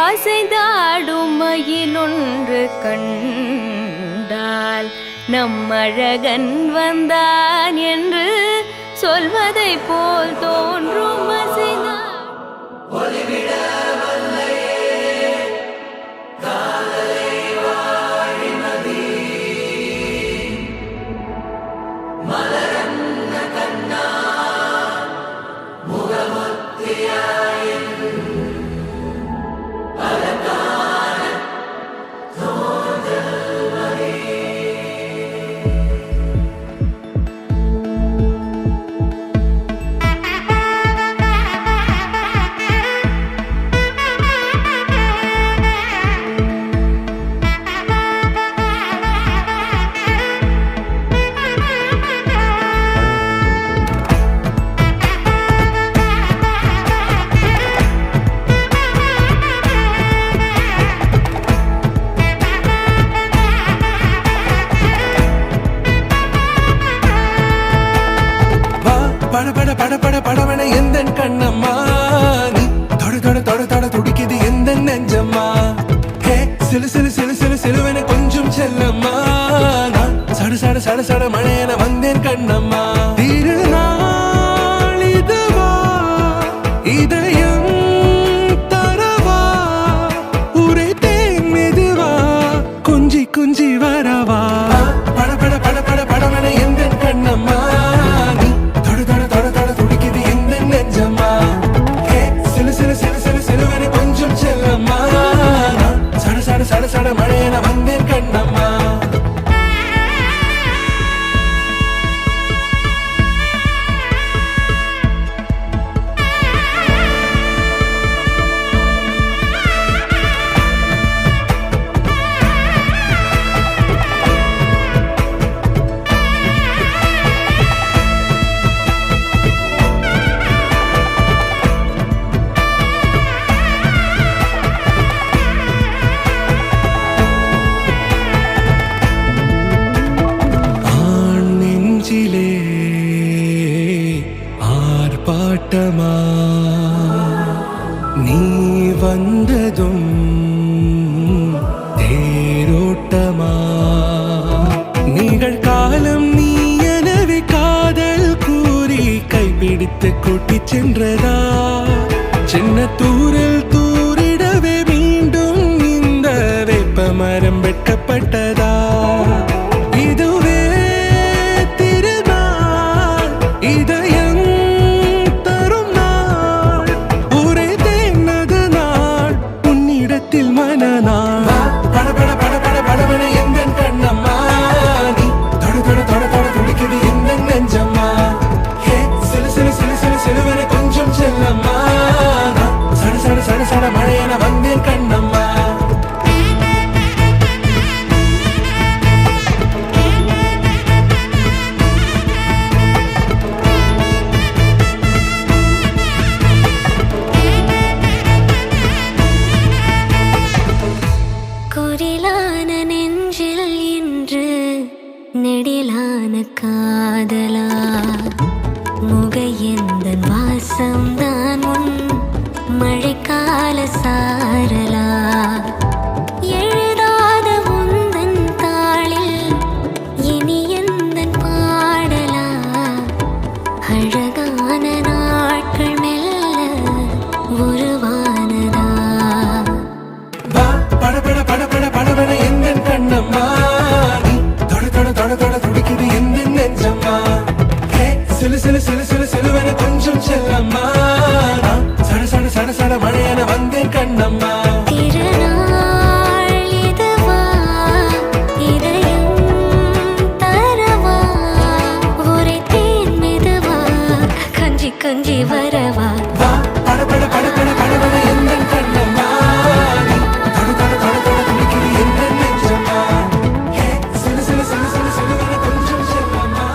அசைந்தாடும் மயிலொன்று கண்டால் நம் அழகன் வந்தான் என்று சொல்வதை போல் தோன்றும் அசைந்தான் படவன எந்தன் கண்ணம்மா நீ தொட தொட தொட தொட துடிக்குது எந்த நெஞ்சம்மா ஹே சிலு சிலு சிலு சிலு சிலுவன கொஞ்சம் செல்லம்மா நான் சட சட சட சட மழையன வந்தேன் கண்ணம்மா திருநாள் இதுவா இதயம் தரவா உரைத்தேன் மெதுவா குஞ்சி குஞ்சி வரவா பட பட பட பட படவன எந்தன் கண்ணம்மா சட சட மழையன வந்தேன் கண்ணம்மா ஆர்ப்பாட்டமா நீ வந்ததும் தேரோட்டமா நிகழ்காலம் நீ எனவே காதல் கூறி கைப்பிடித்து கூட்டிச் சென்றதா சின்ன தூரில் தூரிடவே மீண்டும் இந்த வேப்ப மரம் வெட்கப்பட்டதா இதுவே திருநாள் இதயம் மனநாள் பட பட பட பட படவன எந்தன் கண்ணம்மா நீ தொட தொட தொட தொட துடிக்குது எந்த நெஞ்சம்மா ஹே சிலு சிலு சிலு சிலு சிலுவன கொஞ்சம் செல்லம்மா சட சட சட சட மழையன வந்தேன் கண்ணம்மா நெடிலான காதலா முகையந்தன் வாசம்தான் உன் மழைக்கால சாரலா எழுதாத உந்தன் தாளில் இனி எந்தன் பாடலா அழகான நாட்கள் மெல்ல உருவானதா பட பட பட பட படவன எந்தன் கண்ணம்மா தொட தொட துடிக்குது எந்த நெஞ்சம்மா ஹே சிலு சிலு சிலு சிலு சிலுவன கொஞ்சம் செல்லம்மா சட சட சட சட மழையன வந்தேன் கண்ணம்மா திருநாள் இதுவா இதயம் தரவா உரைத்தேன் மெதுவா கஞ்சி கஞ்சி வரவா பட பட பட பட படவன எந்தன் கண்ணம்மா தொட தொட தொட தொட துடிக்குது எந்த நெஞ்சம்மா ஹே சிலு சிலு சிலு சிலு சிலுவன கொஞ்சம் செல்லம்மா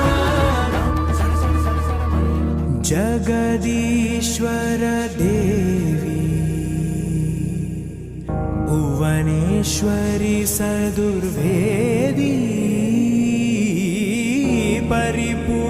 जगदीश्वर देवी भुवनेश्वरी सदुर्वेदी परिपूर्ण